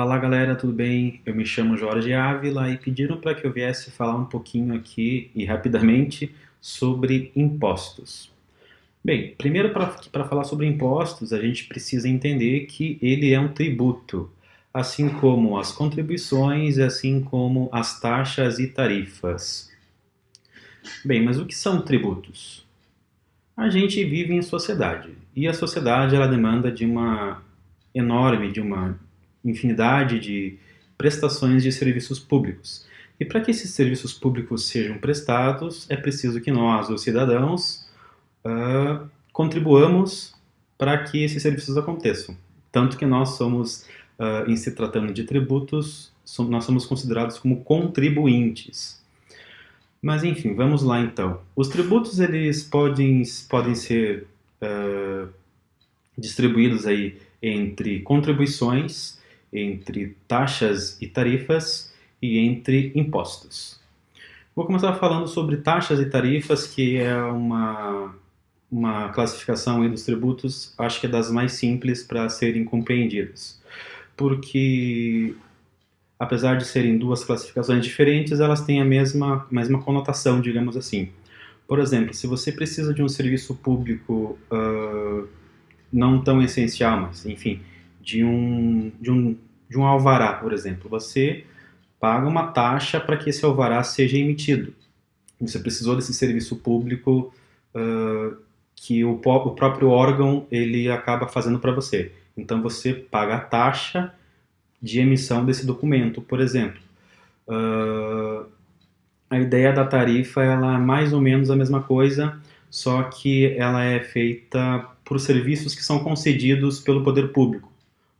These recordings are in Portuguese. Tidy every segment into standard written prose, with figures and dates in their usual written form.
Fala galera, tudo bem? Eu me chamo Jorge Ávila e pediram para que eu viesse falar um pouquinho aqui e rapidamente sobre impostos. Bem, primeiro para falar sobre impostos, a gente precisa entender que ele é um tributo, assim como as contribuições e assim como as taxas e tarifas. Bem, mas o que são tributos? A gente vive em sociedade e a sociedade ela demanda de uma infinidade de prestações de serviços públicos. E para que esses serviços públicos sejam prestados, é preciso que nós, os cidadãos, contribuamos para que esses serviços aconteçam. Tanto que nós somos, em se tratando de tributos, nós somos considerados como contribuintes. Mas enfim, vamos lá então. Os tributos eles podem ser distribuídos aí entre contribuições, entre taxas e tarifas e entre impostos. Vou começar falando sobre taxas e tarifas, que é uma classificação aí dos tributos, acho que é das mais simples para serem compreendidas. Porque, apesar de serem duas classificações diferentes, elas têm a mesma conotação, digamos assim. Por exemplo, se você precisa de um serviço público não tão essencial, mas enfim, de um alvará, por exemplo, você paga uma taxa para que esse alvará seja emitido. Você precisou desse serviço público que o próprio órgão ele acaba fazendo para você. Então você paga a taxa de emissão desse documento, por exemplo. A ideia da tarifa ela é mais ou menos a mesma coisa, só que ela é feita por serviços que são concedidos pelo poder público,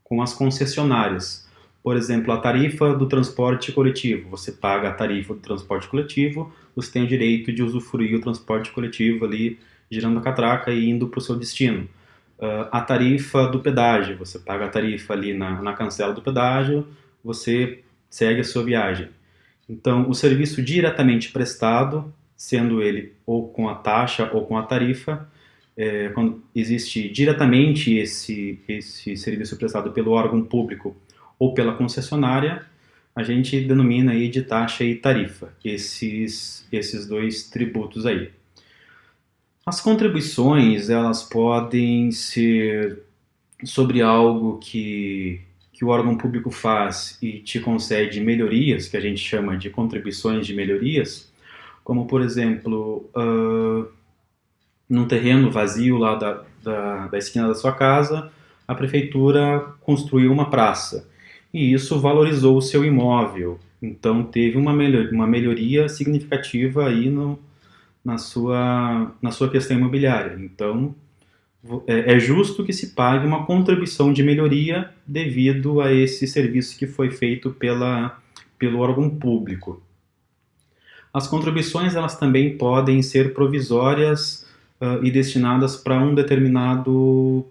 com as concessionárias. Por exemplo, a tarifa do transporte coletivo. Você paga a tarifa do transporte coletivo, você tem o direito de usufruir o transporte coletivo ali, girando a catraca e indo para o seu destino. A tarifa do pedágio. Você paga a tarifa ali na cancela do pedágio, você segue a sua viagem. Então, o serviço diretamente prestado, sendo ele ou com a taxa ou com a tarifa, quando existe diretamente esse serviço prestado pelo órgão público ou pela concessionária, a gente denomina aí de taxa e tarifa, esses dois tributos aí. As contribuições, elas podem ser sobre algo que o órgão público faz e te concede melhorias, que a gente chama de contribuições de melhorias, como, por exemplo, num terreno vazio lá da esquina da sua casa, a prefeitura construiu uma praça. E isso valorizou o seu imóvel. Então, teve uma melhoria significativa aí na sua questão imobiliária. Então, é justo que se pague uma contribuição de melhoria devido a esse serviço que foi feito pelo órgão público. As contribuições elas também podem ser provisórias e destinadas para um determinado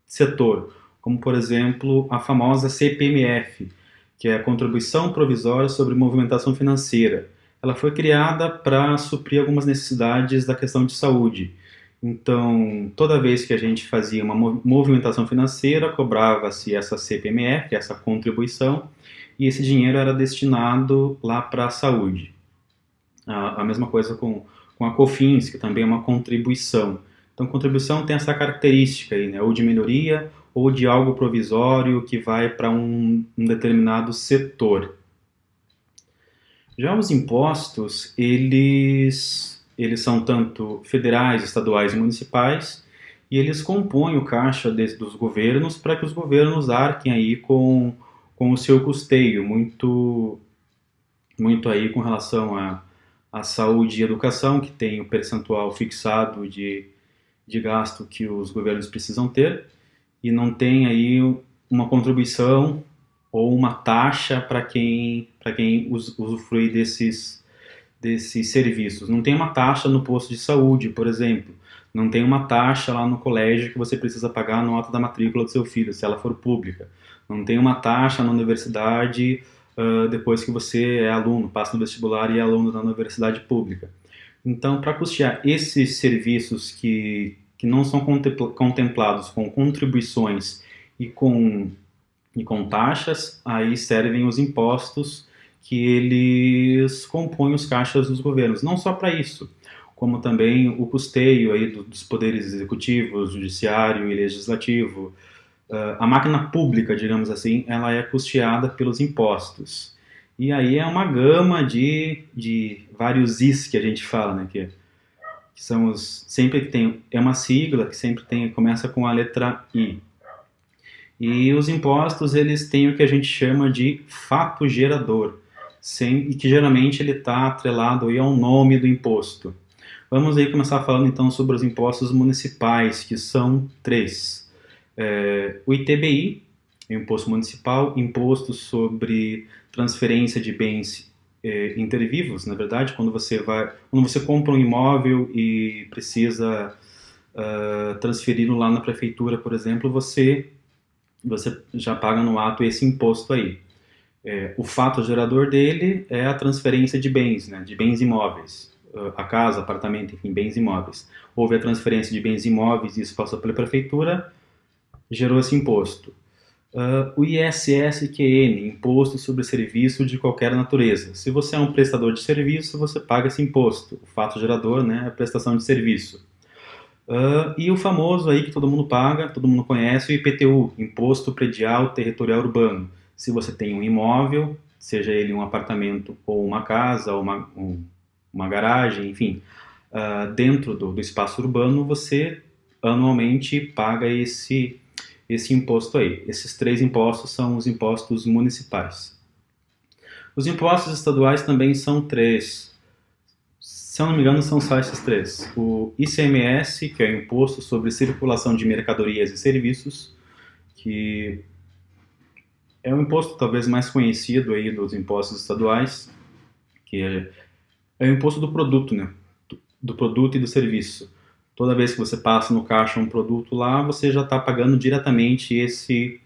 setor, como por exemplo a famosa CPMF, que é a Contribuição Provisória sobre Movimentação Financeira. Ela foi criada para suprir algumas necessidades da questão de saúde. Então, toda vez que a gente fazia uma movimentação financeira, cobrava-se essa CPMF, essa contribuição, e esse dinheiro era destinado lá para a saúde. A mesma coisa com a COFINS, que também é uma contribuição. Então, contribuição tem essa característica aí, né? Ou de melhoria, ou de algo provisório que vai para um determinado setor. Já os impostos, eles são tanto federais, estaduais e municipais, e eles compõem o caixa dos governos para que os governos arquem aí com o seu custeio, muito aí com relação à saúde e educação, que tem o percentual fixado de gasto que os governos precisam ter, e não tem aí uma contribuição ou uma taxa para quem usufrui desses serviços. Não tem uma taxa no posto de saúde, por exemplo. Não tem uma taxa lá no colégio que você precisa pagar a nota da matrícula do seu filho, se ela for pública. Não tem uma taxa na universidade depois que você é aluno, passa no vestibular e é aluno da universidade pública. Então, para custear esses serviços que não são contemplados com contribuições e com E com taxas, aí servem os impostos que eles compõem os caixas dos governos. Não só para isso, como também o custeio aí dos poderes executivo, judiciário e legislativo. A máquina pública, digamos assim, ela é custeada pelos impostos. E aí é uma gama de vários Is que a gente fala, né? Que são sempre que tem, é uma sigla que sempre tem, começa com a letra I. E os impostos, eles têm o que a gente chama de fato gerador, e que geralmente ele está atrelado aí ao nome do imposto. Vamos aí começar falando então sobre os impostos municipais, que são três. O ITBI, o Imposto Municipal, Imposto sobre Transferência de Bens Intervivos, na verdade, quando você compra um imóvel e precisa transferi-lo lá na prefeitura, por exemplo, você já paga no ato esse imposto aí. O fato gerador dele é a transferência de bens, né, de bens imóveis, a casa, apartamento, enfim, bens imóveis. Houve a transferência de bens imóveis, isso passou pela prefeitura, gerou esse imposto. O ISSQN, Imposto sobre Serviço de Qualquer Natureza. Se você é um prestador de serviço, você paga esse imposto. O fato gerador, né, é a prestação de serviço. E o famoso aí que todo mundo paga, todo mundo conhece, o IPTU, Imposto Predial Territorial Urbano. Se você tem um imóvel, seja ele um apartamento ou uma casa, ou uma garagem, enfim, dentro do espaço urbano, você anualmente paga esse imposto aí. Esses três impostos são os impostos municipais. Os impostos estaduais também são três. Se eu não me engano, são só esses três. O ICMS, que é o Imposto sobre Circulação de Mercadorias e Serviços, que é o imposto talvez mais conhecido aí dos impostos estaduais, que é o imposto do produto, né? Do produto e do serviço. Toda vez que você passa no caixa um produto lá, você já está pagando diretamente esse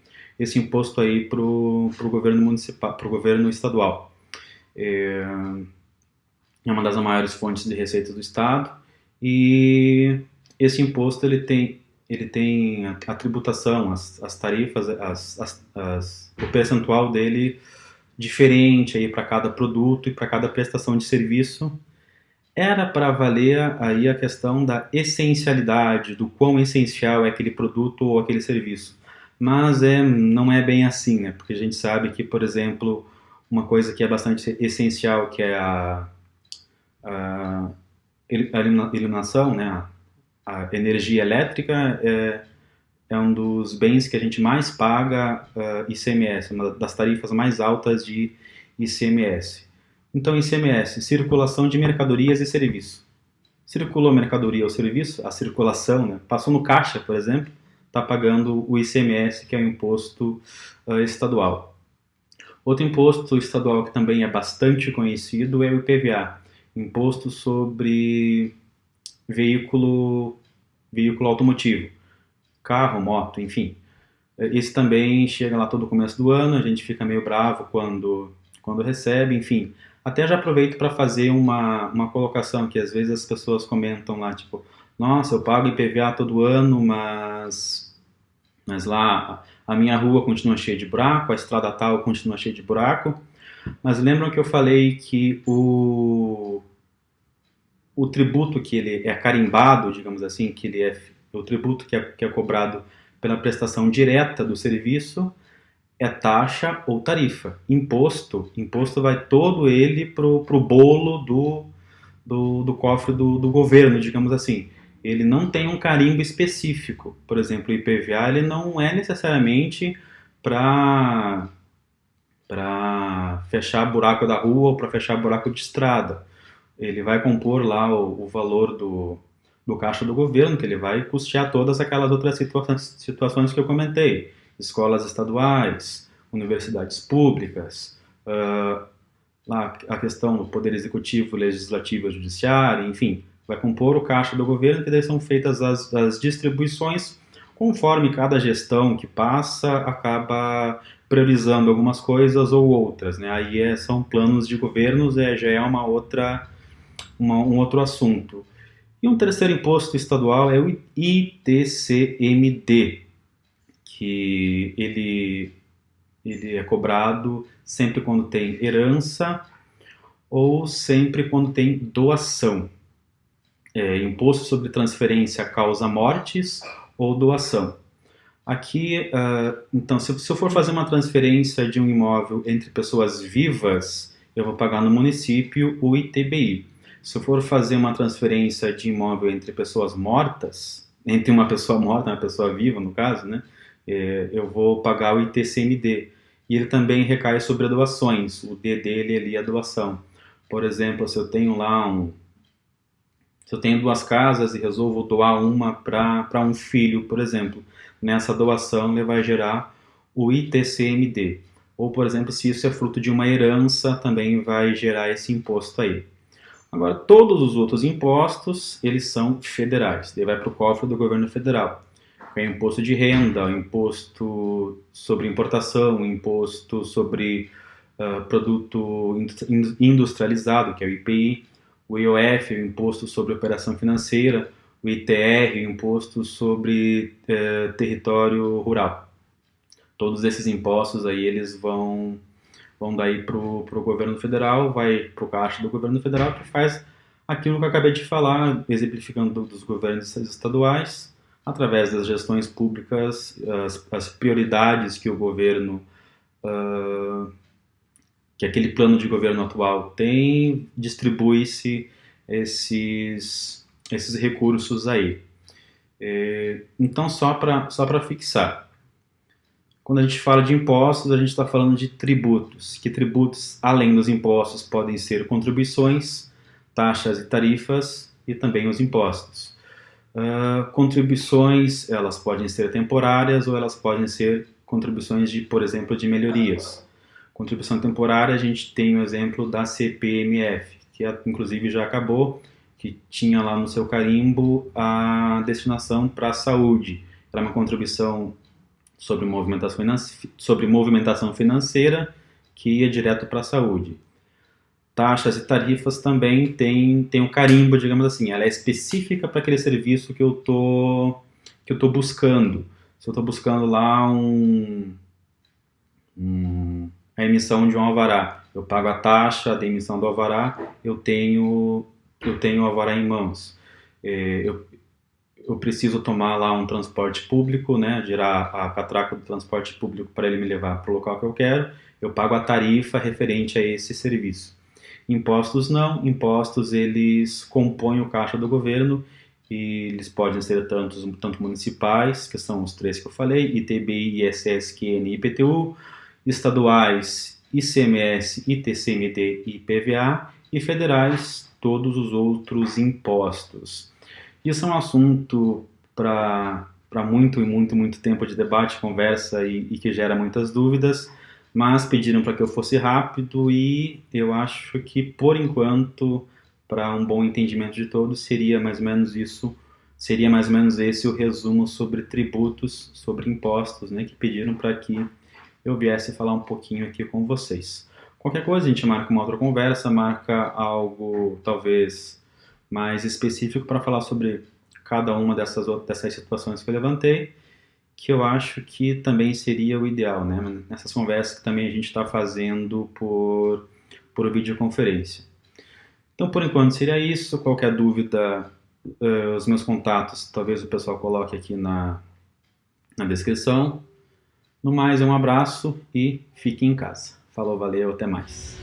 imposto aí para o governo municipal, para o governo estadual. É uma das maiores fontes de receitas do estado, e esse imposto ele tem a tributação, as tarifas, o percentual dele diferente aí para cada produto e para cada prestação de serviço. Era para valer aí a questão da essencialidade, do quão essencial é aquele produto ou aquele serviço. Mas não é bem assim, né? Porque a gente sabe que, por exemplo, uma coisa que é bastante essencial, que é a iluminação, né? A energia elétrica é um dos bens que a gente mais paga ICMS, uma das tarifas mais altas de ICMS. Então, ICMS, circulação de mercadorias e serviços. Circulou mercadoria ou serviço, a circulação, né? Passou no caixa, por exemplo, está pagando o ICMS, que é o imposto estadual. Outro imposto estadual que também é bastante conhecido é o IPVA, Imposto sobre veículo automotivo, carro, moto, enfim. Esse também chega lá todo começo do ano, a gente fica meio bravo quando recebe, enfim. Até já aproveito para fazer uma colocação que às vezes as pessoas comentam lá, tipo, nossa, eu pago IPVA todo ano, mas lá a minha rua continua cheia de buraco, a estrada tal continua cheia de buraco. Mas lembram que eu falei que o tributo que ele é carimbado, digamos assim, que ele é o tributo que é cobrado pela prestação direta do serviço, é taxa ou tarifa. Imposto vai todo ele pro bolo do cofre do governo, digamos assim. Ele não tem um carimbo específico. Por exemplo, o IPVA ele não é necessariamente para fechar buraco da rua ou para fechar buraco de estrada. Ele vai compor lá o valor do caixa do governo, que ele vai custear todas aquelas outras situações que eu comentei. Escolas estaduais, universidades públicas, lá a questão do poder executivo, legislativo e judiciário, enfim, vai compor o caixa do governo, que daí são feitas as distribuições conforme cada gestão que passa acaba priorizando algumas coisas ou outras, né? Aí são planos de governos, já é um outro assunto. E um terceiro imposto estadual é o ITCMD, que ele ele é cobrado sempre quando tem herança ou sempre quando tem doação. Imposto sobre transferência causa mortes ou doação. Aqui, então, se eu for fazer uma transferência de um imóvel entre pessoas vivas, eu vou pagar no município o ITBI. Se eu for fazer uma transferência de imóvel entre pessoas mortas, entre uma pessoa morta e uma pessoa viva, no caso, né, eu vou pagar o ITCMD. E ele também recai sobre doações. O D dele ali é a doação. Por exemplo, se eu tenho se eu tenho 2 casas e resolvo doar uma para um filho, por exemplo, nessa doação ele vai gerar o ITCMD. Ou, por exemplo, se isso é fruto de uma herança, também vai gerar esse imposto aí. Agora, todos os outros impostos, eles são federais. Ele vai para o cofre do governo federal. É o imposto de renda, o imposto sobre importação, o imposto sobre produto industrializado, que é o IPI, o IOF, o imposto sobre operação financeira, o ITR, o imposto sobre território rural. Todos esses impostos aí, eles vão daí para o governo federal, vai para o caixa do governo federal, que faz aquilo que eu acabei de falar, exemplificando dos governos estaduais, através das gestões públicas, as prioridades que o governo, que aquele plano de governo atual tem, distribui-se esses recursos aí. Então, só para fixar, quando a gente fala de impostos, a gente está falando de tributos. Que tributos, além dos impostos, podem ser contribuições, taxas e tarifas e também os impostos. Contribuições, elas podem ser temporárias ou elas podem ser contribuições por exemplo, de melhorias. Contribuição temporária, a gente tem o exemplo da CPMF, que inclusive já acabou, que tinha lá no seu carimbo a destinação para a saúde. Era uma contribuição sobre movimentação financeira que ia direto para a saúde. Taxas e tarifas também tem um carimbo, digamos assim, ela é específica para aquele serviço que eu tô buscando. Se eu estou buscando lá a emissão de um alvará, eu pago a taxa da emissão do alvará, eu tenho o alvará em mãos. Eu preciso tomar lá um transporte público, né, girar a catraca do transporte público para ele me levar para o local que eu quero, eu pago a tarifa referente a esse serviço. Impostos não, impostos eles compõem o caixa do governo e eles podem ser tanto municipais, que são os 3 que eu falei, ITBI, ISS, QN e IPTU, estaduais, ICMS, ITCMD e IPVA, e federais, todos os outros impostos. Isso é um assunto para muito tempo de debate, conversa e que gera muitas dúvidas, mas pediram para que eu fosse rápido e eu acho que, por enquanto, para um bom entendimento de todos, seria mais ou menos esse o resumo sobre tributos, sobre impostos, né, que pediram para que eu viesse falar um pouquinho aqui com vocês. Qualquer coisa, a gente marca uma outra conversa, marca algo talvez mais específico para falar sobre cada uma dessas situações que eu levantei, que eu acho que também seria o ideal, né? Nessas conversas que também a gente está fazendo por videoconferência. Então, por enquanto, seria isso. Qualquer dúvida, os meus contatos, talvez o pessoal coloque aqui na descrição. No mais, um abraço e fique em casa. Falou, valeu, até mais.